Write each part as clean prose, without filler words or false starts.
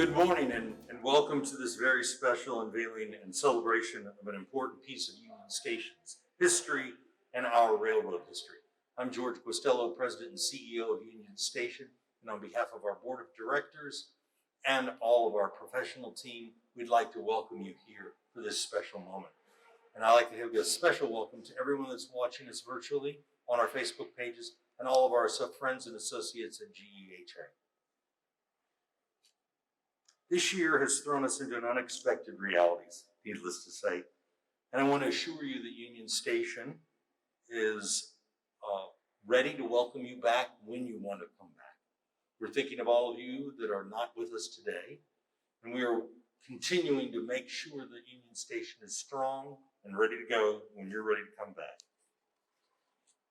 Good morning and welcome to this very special unveiling and celebration of an important piece of Union Station's history and our railroad history. I'm George Costello, President and CEO of Union Station, and on behalf of our Board of Directors and all of our professional team, we'd like to welcome you here for this special moment. And I'd like to give a special welcome to everyone that's watching us virtually on our Facebook pages and all of our friends and associates at GEHA. This year has thrown us into unexpected realities, needless to say. And I want to assure you that Union Station is ready to welcome you back when you want to come back. We're thinking of all of you that are not with us today, and we are continuing to make sure that Union Station is strong and ready to go when you're ready to come back.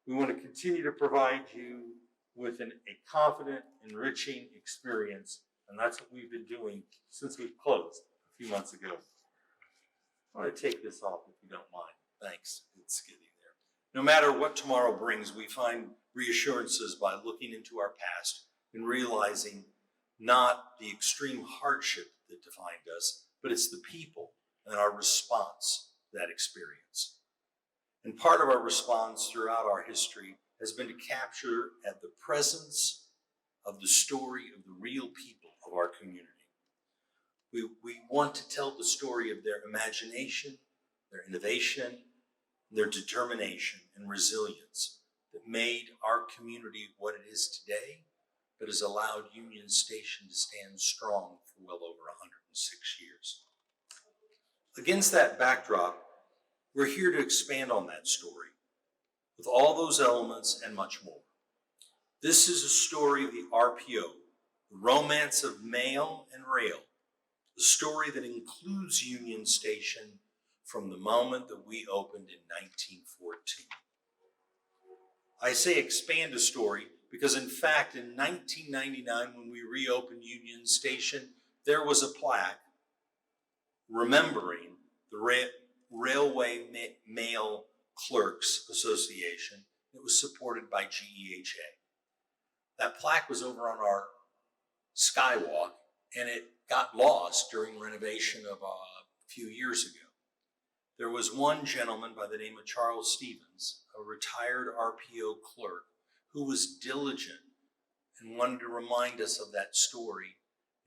We want to continue to provide you with a confident, enriching experience, and that's what we've been doing since we closed a few months ago. I want to take this off if you don't mind. Thanks. It's getting there. No matter what tomorrow brings, we find reassurances by looking into our past and realizing not the extreme hardship that defined us, but it's the people and our response to that experience. And part of our response throughout our history has been to capture at the presence of the story of the real people of our community. We want to tell the story of their imagination, their innovation, their determination and resilience that made our community what it is today, but has allowed Union Station to stand strong for well over 106 years. Against that backdrop, we're here to expand on that story with all those elements and much more. This is a story of the RPO, the romance of mail and rail, the story that includes Union Station from the moment that we opened in 1914. I say expand a story because in fact in 1999 when we reopened Union Station, there was a plaque remembering the Railway Mail Clerks Association that was supported by GEHA. That plaque was over on our skywalk, and it got lost during renovation of a few years ago. There was one gentleman by the name of Charles Stevens, a retired RPO clerk, who was diligent and wanted to remind us of that story.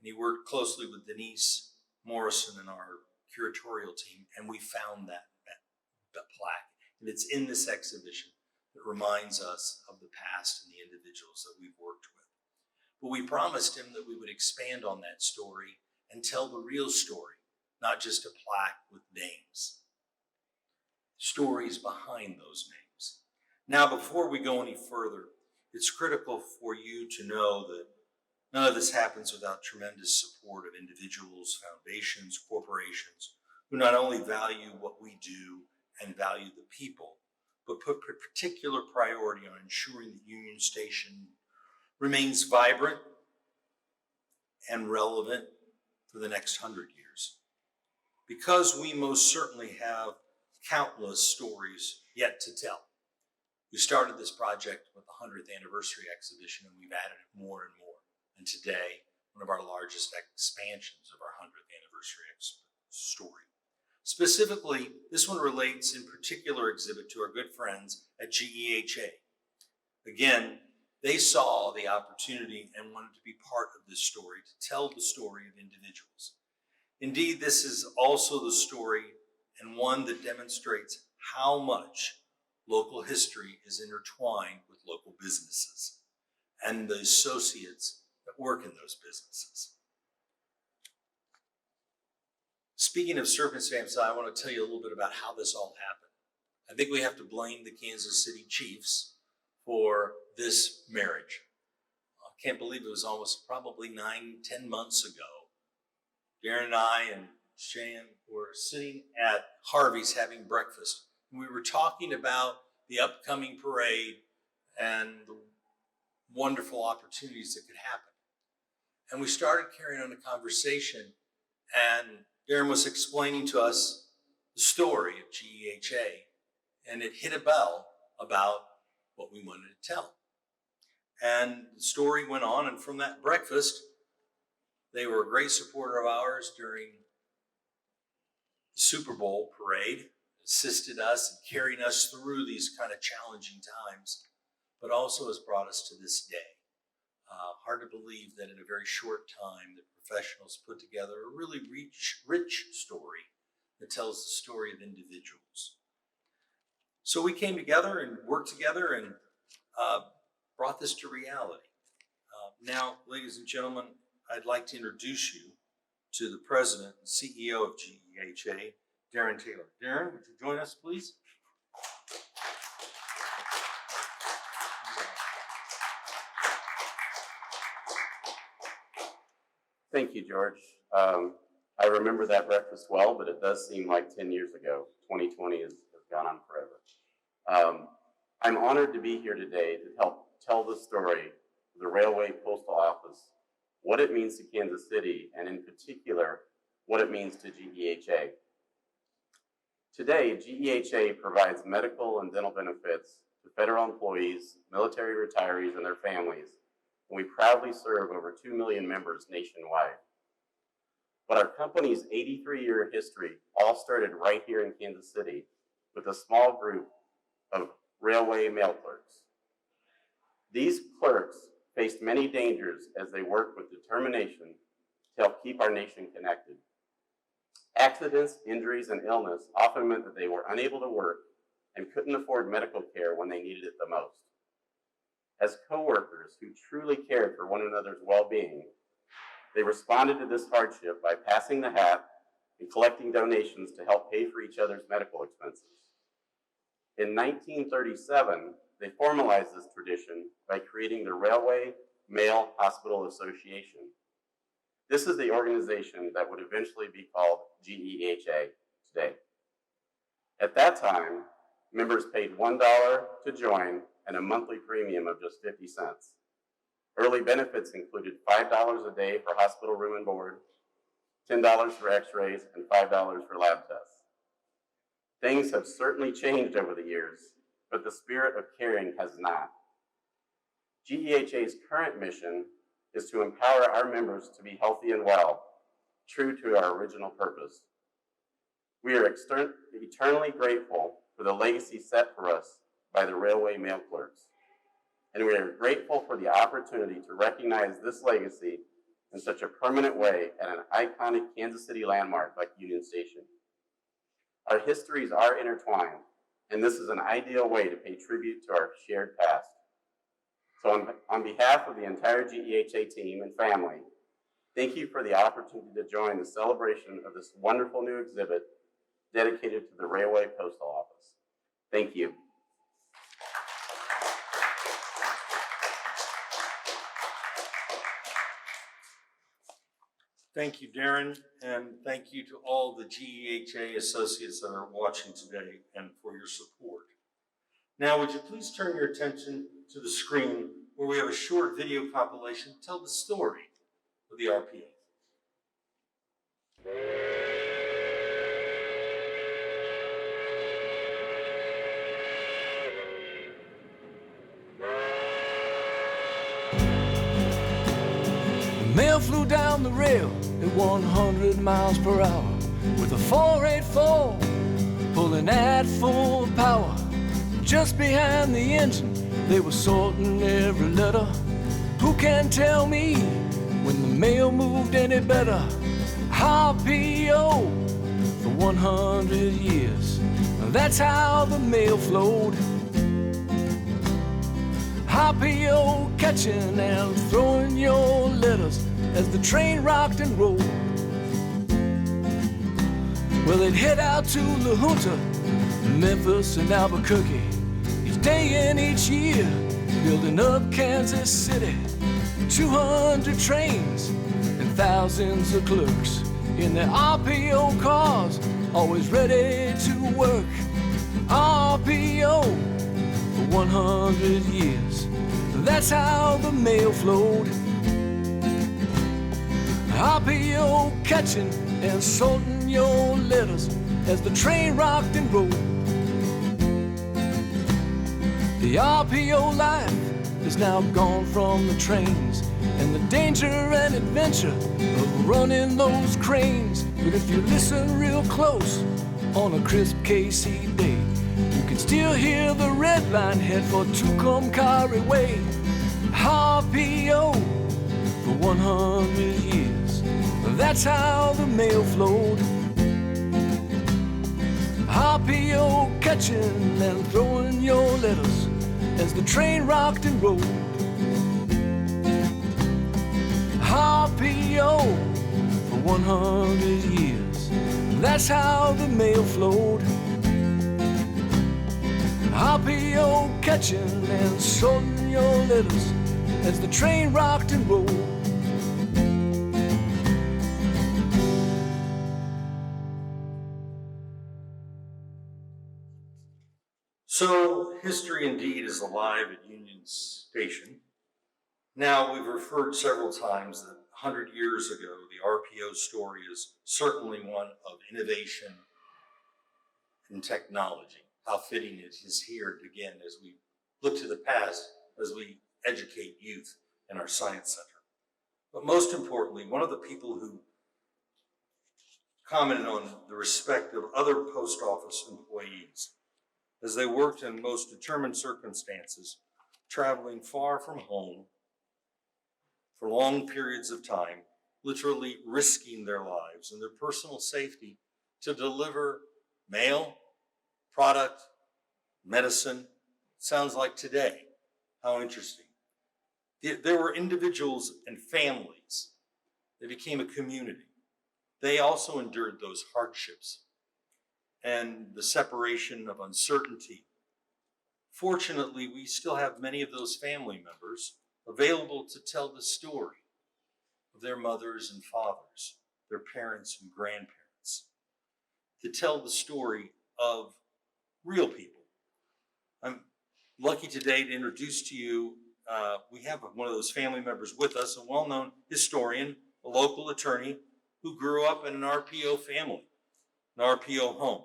And he worked closely with Denise Morrison and our curatorial team, and we found that plaque. And it's in this exhibition that reminds us of the past and the individuals that we've worked with. But we promised him that we would expand on that story and tell the real story, not just a plaque with names. Stories behind those names. Now, before we go any further, it's critical for you to know that none of this happens without tremendous support of individuals, foundations, corporations, who not only value what we do and value the people, but put particular priority on ensuring that Union Station remains vibrant and relevant for the next 100 years. Because we most certainly have countless stories yet to tell. We started this project with the 100th anniversary exhibition, and we've added more and more. And today, one of our largest expansions of our 100th anniversary story. Specifically, this one relates in particular exhibit to our good friends at GEHA. Again, they saw the opportunity and wanted to be part of this story, to tell the story of individuals. Indeed, this is also the story and one that demonstrates how much local history is intertwined with local businesses and the associates that work in those businesses. Speaking of circumstances, I want to tell you a little bit about how this all happened. I think we have to blame the Kansas City Chiefs for this marriage. I can't believe it was almost probably 9-10 months ago. Darren and I and Shan were sitting at Harvey's having breakfast. And we were talking about the upcoming parade and the wonderful opportunities that could happen. And we started carrying on a conversation, and Darren was explaining to us the story of GEHA, and it hit a bell about what we wanted to tell. And the story went on, and from that breakfast, They were a great supporter of ours during the Super Bowl parade, assisted us in carrying us through these kind of challenging times, but also has brought us to this day. Hard to believe that in a very short time, the professionals put together a really rich story that tells the story of individuals. So we came together and worked together and brought this to reality. Now, ladies and gentlemen, I'd like to introduce you to the president and CEO of GEHA, Darren Taylor. Darren, would you join us, please? Thank you, George. I remember that breakfast well, but it does seem like 10 years ago. 2020 has gone on forever. I'm honored to be here today to help tell the story of the Railway Postal Office, what it means to Kansas City, and in particular, what it means to GEHA. Today, GEHA provides medical and dental benefits to federal employees, military retirees, and their families, and we proudly serve over 2 million members nationwide. But our company's 83-year history all started right here in Kansas City with a small group of railway mail clerks. These clerks faced many dangers as they worked with determination to help keep our nation connected. Accidents, injuries, and illness often meant that they were unable to work and couldn't afford medical care when they needed it the most. As coworkers who truly cared for one another's well-being, they responded to this hardship by passing the hat and collecting donations to help pay for each other's medical expenses. In 1937, they formalized this tradition by creating the Railway Mail Hospital Association. This is the organization that would eventually be called GEHA today. At that time, members paid $1 to join and a monthly premium of just 50 cents. Early benefits included $5 a day for hospital room and board, $10 for x-rays, and $5 for lab tests. Things have certainly changed over the years, but the spirit of caring has not. GEHA's current mission is to empower our members to be healthy and well, true to our original purpose. We are eternally grateful for the legacy set for us by the railway mail clerks, and we are grateful for the opportunity to recognize this legacy in such a permanent way at an iconic Kansas City landmark like Union Station. Our histories are intertwined, and this is an ideal way to pay tribute to our shared past. So on behalf of the entire GEHA team and family, thank you for the opportunity to join the celebration of this wonderful new exhibit dedicated to the Railway Postal Office. Thank you. Thank you, Darren, and thank you to all the GEHA associates that are watching today and for your support. Now, would you please turn your attention to the screen where we have a short video compilation to tell the story of the RPA. The mail flew down the rail at 100 miles per hour with a 484 pulling at full power. Just behind the engine, they were sorting every letter. Who can tell me when the mail moved any better? RPO for 100 years. That's how the mail flowed. RPO catching and throwing your letters as the train rocked and rolled. Well, they'd head out to La Junta, Memphis and Albuquerque, each day and each year, building up Kansas City. 200 trains and thousands of clerks in their RPO cars, always ready to work. RPO for 100 years. That's how the mail flowed. RPO catching and sorting your letters as the train rocked and rolled. The RPO life is now gone from the trains, and the danger and adventure of running those cranes. But if you listen real close on a crisp KC day, you can still hear the red line head for Tucumcari Way. RPO for 100 years, that's how the mail flowed. RPO catching and throwing your letters as the train rocked and rolled. RPO for 100 years, that's how the mail flowed. RPO catching and sorting your letters as the train rocked and rolled. So history indeed is alive at Union Station. Now, we've referred several times that 100 years ago, the RPO story is certainly one of innovation and technology. How fitting it is here again as we look to the past, as we educate youth in our science center. But most importantly, one of the people who commented on the respect of other post office employees as they worked in most determined circumstances, traveling far from home for long periods of time, literally risking their lives and their personal safety to deliver mail, product, medicine. Sounds like today. How interesting. There were individuals and families that became a community. They also endured those hardships and the separation of uncertainty. Fortunately, we still have many of those family members available to tell the story of their mothers and fathers, their parents and grandparents, to tell the story of real people. I'm lucky today to introduce to you, we have one of those family members with us, a well-known historian, a local attorney who grew up in an RPO family, an RPO home.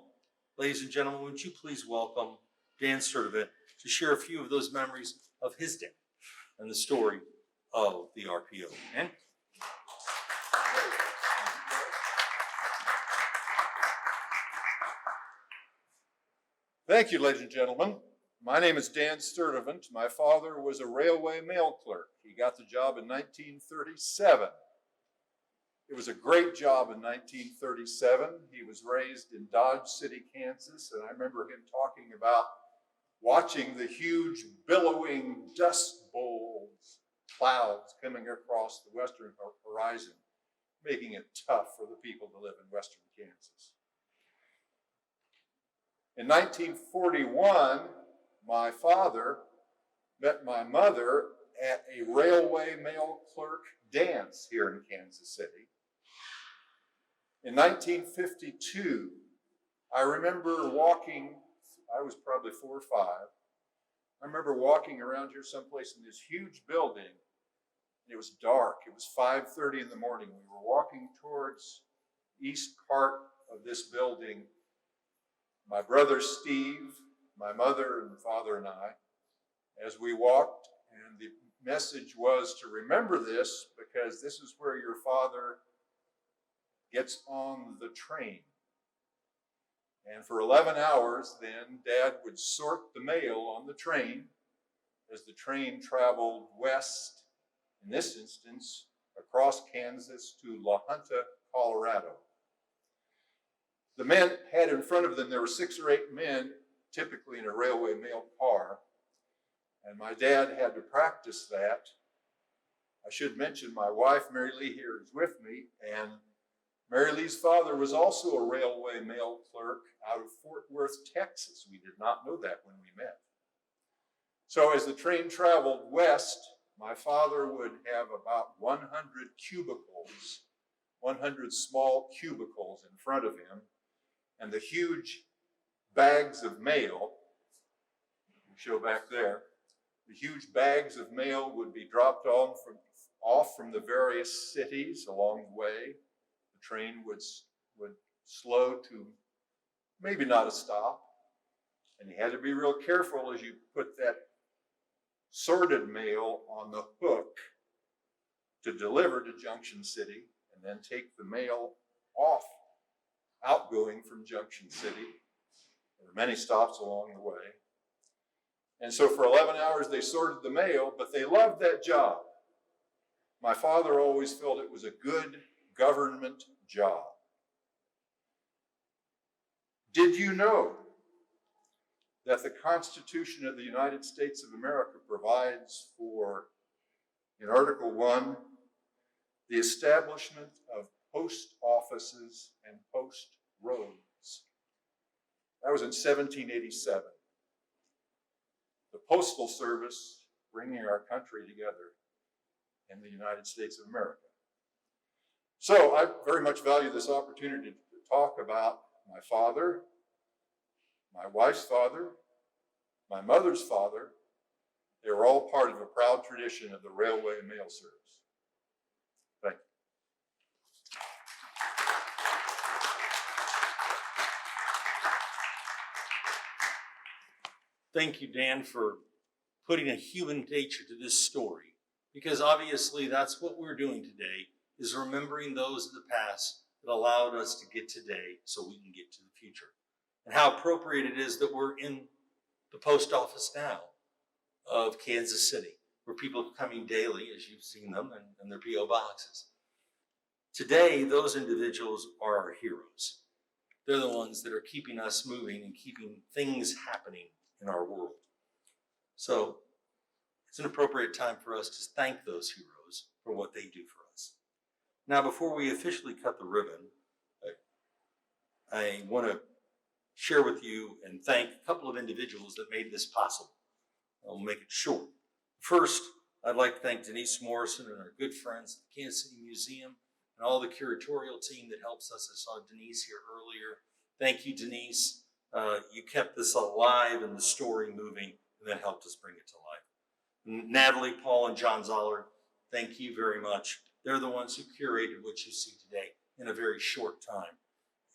Ladies and gentlemen, would you please welcome Dan Sturdivant to share a few of those memories of his day and the story of the RPO. Dan? Thank you, ladies and gentlemen. My name is Dan Sturdivant. My father was a railway mail clerk. He got the job in 1937. It was a great job in 1937. He was raised in Dodge City, Kansas, and I remember him talking about watching the huge billowing dust bowls, clouds coming across the western horizon, making it tough for the people to live in western Kansas. In 1941, my father met my mother at a railway mail clerk dance here in Kansas City. In 1952, I remember walking, I was probably 4 or 5. I remember walking around here someplace in this huge building, and it was dark. It was 5:30 in the morning. We were walking towards east part of this building. My brother Steve, my mother and father and I, as we walked, and the message was to remember this because this is where your father gets on the train. And for 11 hours, then, Dad would sort the mail on the train as the train traveled west, in this instance, across Kansas to La Junta, Colorado. The men had in front of them, there were 6 or 8 men, typically in a railway mail car, and my dad had to practice that. I should mention my wife, Mary Lee, here is with me, and Mary Lee's father was also a railway mail clerk out of Fort Worth, Texas. We did not know that when we met. So as the train traveled west, my father would have about 100 cubicles, 100 small cubicles in front of him, and the huge bags of mail, we show back there, the huge bags of mail would be dropped off from the various cities along the way. The train would slow to maybe not a stop, and you had to be real careful as you put that sorted mail on the hook to deliver to Junction City and then take the mail off, outgoing from Junction City. There were many stops along the way. And so for 11 hours they sorted the mail, but they loved that job. My father always felt it was a good government job. Did you know that the Constitution of the United States of America provides for, in Article 1, the establishment of post offices and post roads? That was in 1787. The Postal Service bringing our country together in the United States of America. So I very much value this opportunity to talk about my father, my wife's father, my mother's father. They were all part of a proud tradition of the railway and mail service. Thank you. Thank you, Dan, for putting a human nature to this story, because obviously that's what we're doing today, is remembering those of the past that allowed us to get today so we can get to the future. And how appropriate it is that we're in the post office now of Kansas City, where people are coming daily, as you've seen them, and their P.O. boxes. Today, those individuals are our heroes. They're the ones that are keeping us moving and keeping things happening in our world. So it's an appropriate time for us to thank those heroes for what they do for us. Now, before we officially cut the ribbon, I want to share with you and thank a couple of individuals that made this possible. I'll make it short. First, I'd like to thank Denise Morrison and our good friends at the Kansas City Museum and all the curatorial team that helps us. I saw Denise here earlier. Thank you, Denise. You kept this alive and the story moving, and that helped us bring it to life. And Natalie, Paul, and John Zoller, thank you very much. They're the ones who curated what you see today in a very short time,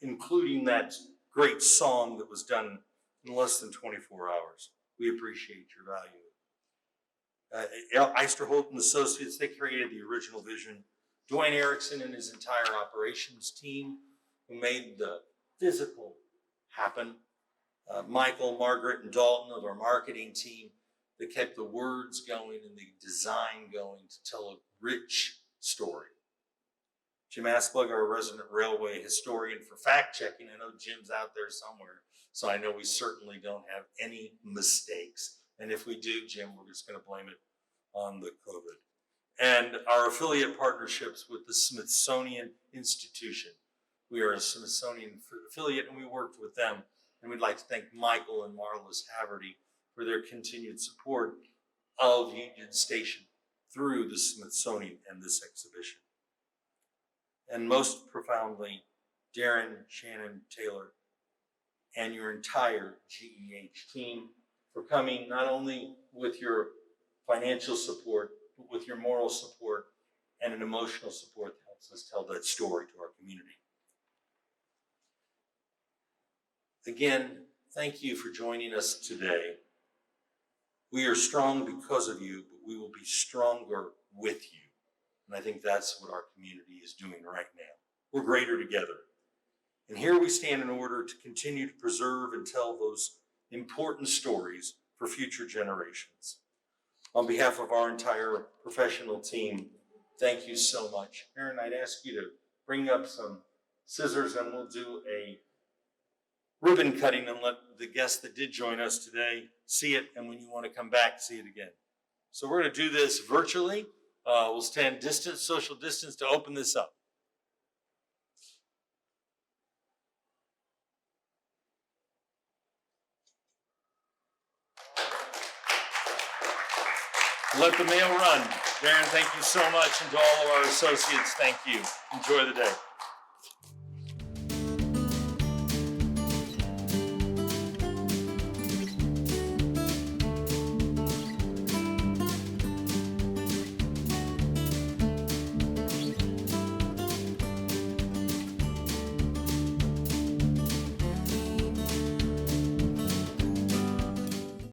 including that great song that was done in less than 24 hours. We appreciate your value. Eisterholt and Associates, they created the original vision. Dwayne Erickson and his entire operations team, who made the physical happen. Michael, Margaret, and Dalton of our marketing team that kept the words going and the design going to tell a rich story. Jim Asplug, our resident railway historian, for fact checking. I know Jim's out there somewhere, so I know we certainly don't have any mistakes. And if we do, Jim, we're just going to blame it on the COVID. And our affiliate partnerships with the Smithsonian Institution. We are a Smithsonian affiliate, and we worked with them. And we'd like to thank Michael and Marlis Haverty for their continued support of Union Station through the Smithsonian and this exhibition. And most profoundly, Darren, Shannon, Taylor, and your entire GEH team for coming not only with your financial support, but with your moral support and an emotional support that helps us tell that story to our community. Again, thank you for joining us today. We are strong because of you, but we will be stronger with you. And I think that's what our community is doing right now. We're greater together. And here we stand in order to continue to preserve and tell those important stories for future generations. On behalf of our entire professional team, thank you so much. Aaron, I'd ask you to bring up some scissors and we'll do a ribbon cutting and let the guests that did join us today see it, and when you want to come back, see it again. So we're going to do this virtually. We'll stand distance, social distance, to open this up. Let the mail run. Darren, thank you so much, and to all of our associates, thank you. Enjoy the day.